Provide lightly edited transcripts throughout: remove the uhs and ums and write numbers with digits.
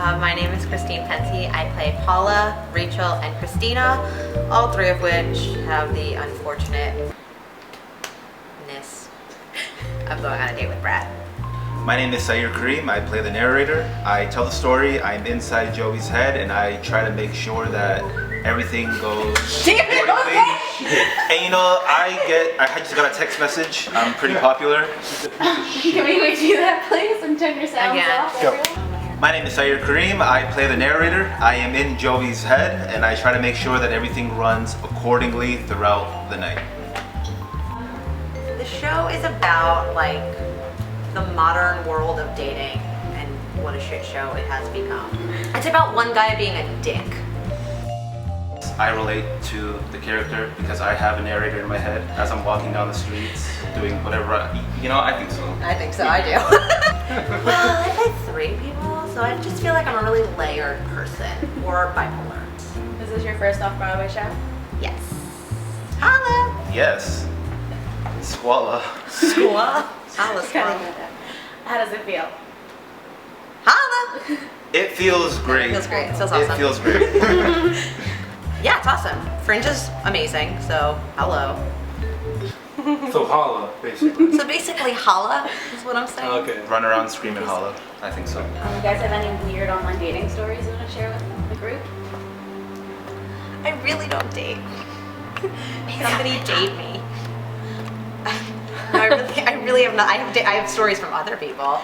My name is Penski. I play Paula, Rachel, and Christina, all three of which have the unfortunateness of going on a date with Brad. My name is Saer Karim. I play the narrator. I tell the story. I'm inside Joey's head, and I try to make sure that everything goes accordingly. And you know, I just got a text message. I'm pretty popular. Can we do that, please, and turn your sounds off? Go. My name is Saer Karim. I play the narrator. I am in Joey's head, and I try to make sure that everything runs accordingly throughout the night. The show is about like the modern world of dating and what a shit show it has become. It's about one guy being a dick. I relate to the character because I have a narrator in my head as I'm walking down the streets doing whatever I think so. I think so, I do. Well, I play three people, so I just feel like I'm a really layered person, or bipolar. Is this your first off-Broadway show? Yes. Holla! Yes. Squalla. Squalla? Holla, squalla. How does it feel? Holla! It feels great. It feels great. It feels awesome. It feels great. Yeah, it's awesome. Fringe is amazing, so hello. So holla, basically. So basically holla is what I'm saying. Okay. Run around screaming holla. I think so. You guys have any weird online dating stories you want to share with the group? I really don't date. Somebody date me. No, I really have not. I have stories from other people.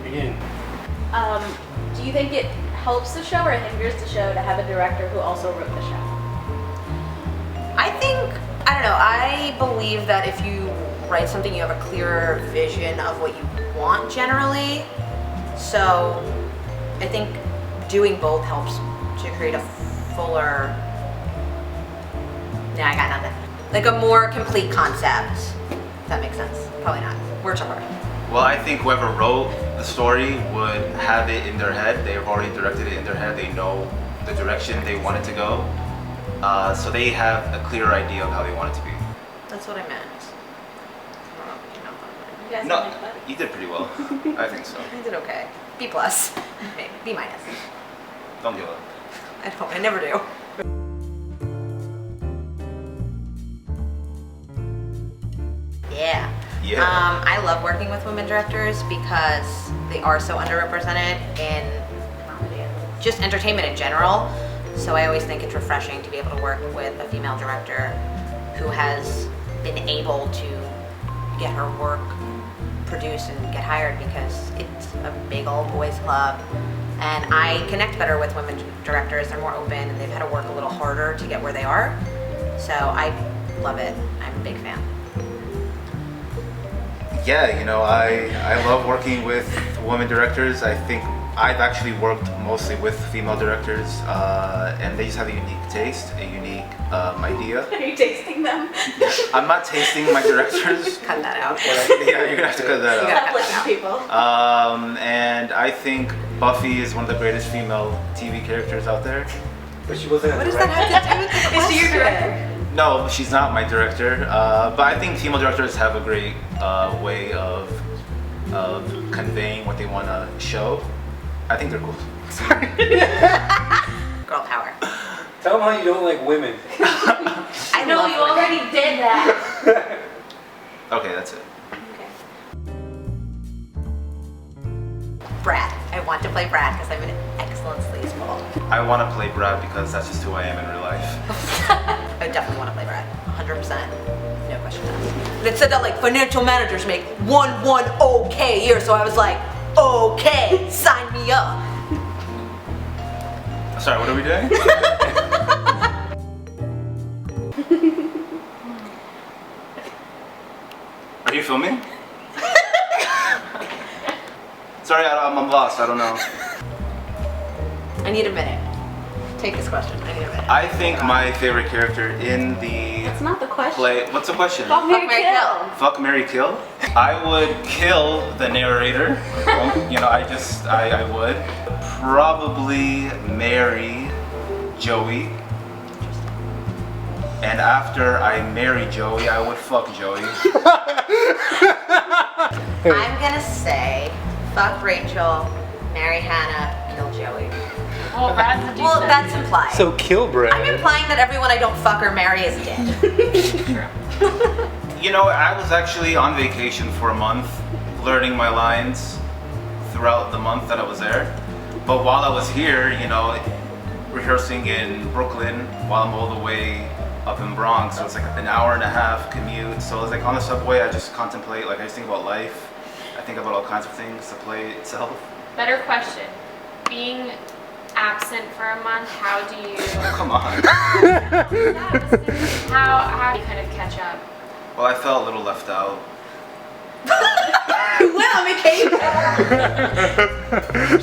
Begin. Do you think it helps the show or hinders the show to have a director who also wrote the show? I don't know, I believe that if you write something, you have a clearer vision of what you want generally. So I think doing both helps to create a fuller, I got nothing. Like a more complete concept, if that makes sense. Probably not. Words are hard. Well, I think whoever wrote the story would have it in their head. They've already directed it in their head. They know the direction they want it to go. So they have a clear idea of how they want it to be. That's what I meant. You guys No, think about it? you did pretty well. I think so. I did okay. B plus. Maybe. B minus. Don't give up. I don't. I never do. Yeah. Yeah. I love working with women directors because they are so underrepresented in just entertainment in general. So I always think it's refreshing to be able to work with a female director who has been able to get her work produced and get hired, because it's a big old boys club. And I connect better with women directors. They're more open and they've had to work a little harder to get where they are. So I love it. I'm a big fan. Yeah, I love working with women directors. I think I've actually worked mostly with female directors, and they just have a unique taste, a unique idea. Are you tasting them? I'm not tasting my directors. Cut that out. Yeah, you're gonna have to cut that out. Stop looking at people. And I think Buffy is one of the greatest female TV characters out there. But she wasn't a What does that director. have to do with the question? Is she your director? No, she's not my director. But I think female directors have a great way of conveying what they want to show. I think they're cool. Sorry. Girl power. Tell them how you don't like women. I No, love you women. already did that. Okay, that's it. Brad. I want to play Brad because I'm an excellent sleazeball. I want to play Brad because that's just who I am in real life. I definitely want to play Brad. 100%. No question asked. It said that like financial managers make 110K a year, so I was like, okay, sign me up. Sorry, what are we doing? Are you filming? Sorry, I'm lost. I don't know. I need a minute. Take this question. I need a minute. I think my favorite character in the That's not the question. play. What's the question? Fuck, marry, Marry, kill. Fuck, marry, kill. I would kill the narrator. I would probably marry Joey. And after I marry Joey, I would fuck Joey. I'm gonna say fuck Rachel, marry Hannah, kill Joey. Well, Brad's a Well, that's implied. So kill Brad. I'm implying that everyone I don't fuck or marry is dead. You know, I was actually on vacation for a month, learning my lines throughout the month that I was there. But while I was here, you know, rehearsing in Brooklyn while I'm all the way up in Bronx, so it's like an hour and a half commute. So it's like on the subway, I just contemplate, like I just think about life. I think about all kinds of things, the play itself. Better question. Being absent for a month, how do you Come on. how do you kind of catch up? Well, I felt a little left out. Went on vacation.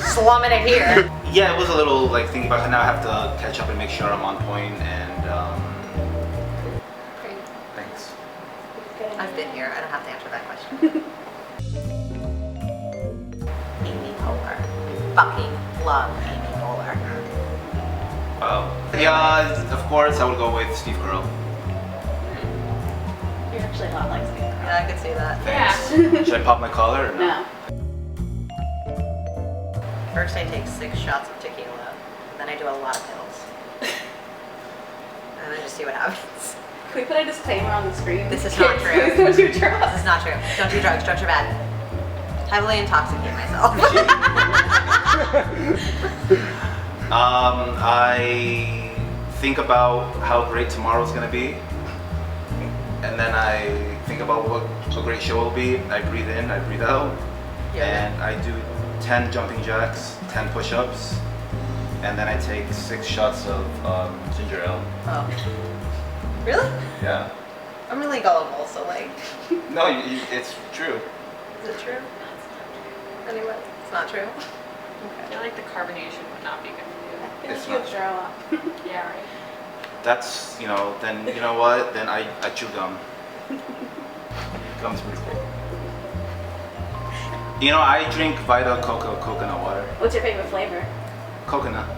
Slumming it here. Yeah, it was a little like thinking about it. Now I have to catch up and make sure I'm on point and thanks. I've been here. I don't have to answer that question. Amy Poehler. Fucking love Amy Poehler. Wow. Yeah, of course I would go with Steve Carell. You're actually a lot like Steve. Yeah, I could see that. Thanks. Should I pop my collar or no? No. First I take 6 shots of tequila, then I do a lot of pills. And then just see what happens. Can we put a disclaimer on the screen? This is not true. Please don't do drugs. This is not true. Don't do drugs. Drugs are bad. Heavily intoxicate myself. I think about how great tomorrow's gonna be, and then I think about what a great show will be. I breathe in, I breathe out, and I do 10 jumping jacks, 10 push-ups, and then I take 6 shots of ginger ale. Oh. Really? Yeah. I'm really gullible, so like, No, it's true. is it true? Anyway, it's not true. I feel like the carbonation would not be good for I feel It's like you would not- throw up. you. Yeah, right. That's, you know, then you know what? Then I chew gum. Gum's pretty cool. You know, I drink Vita Coco coconut water. What's your favorite flavor? Coconut.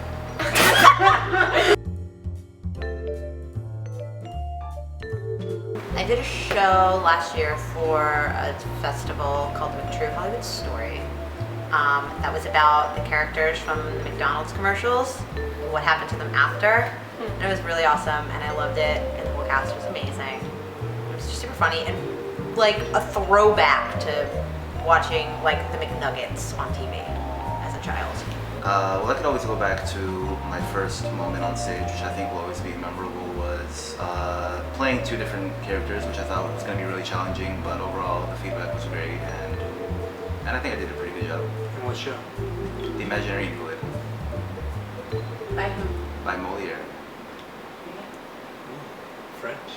I did a show last year for a festival called The True Hollywood Story. That was about the characters from the McDonald's commercials, what happened to them after. And it was really awesome, and I loved it, and the whole cast was amazing. It was just super funny, and like a throwback to watching like the McNuggets on TV as a child. Well, I could always go back to my first moment on stage, which I think will always be memorable, was playing 2 different characters, which I thought was going to be really challenging, but overall the feedback was great, and I think I did a pretty good job. In what show? The Imaginary Invalid By whom? by Moliere. French.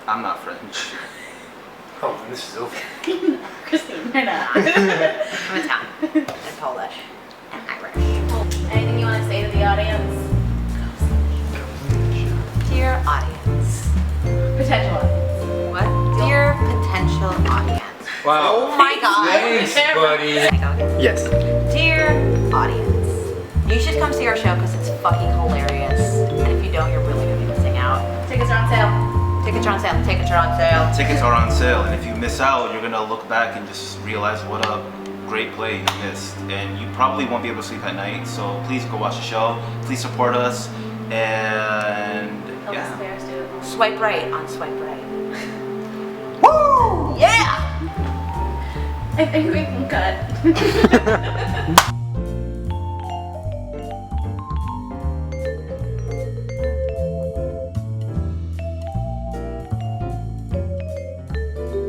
I'm not French. Oh, when this is over. Christine, you're not. I'm Italian and Polish and Irish. Anything you want to say to the audience? Dear audience. Potential audience. What? Dear potential audience. Wow. Oh my god. Thanks, buddy. Can I go again? Yes. Dear audience, you should come see our show because it's fucking hilarious. And if you don't, you're really gonna be missing out. Tickets are on sale. Tickets are on sale. Tickets are on sale. Tickets are on sale, and if you miss out, you're gonna look back and just realize what a great play you missed. And you probably won't be able to sleep at night, so please go watch the show. Please support us, and Help us yeah. embarrass you. Swipe right on Swipe Right. Woo! Yeah! I think we can cut.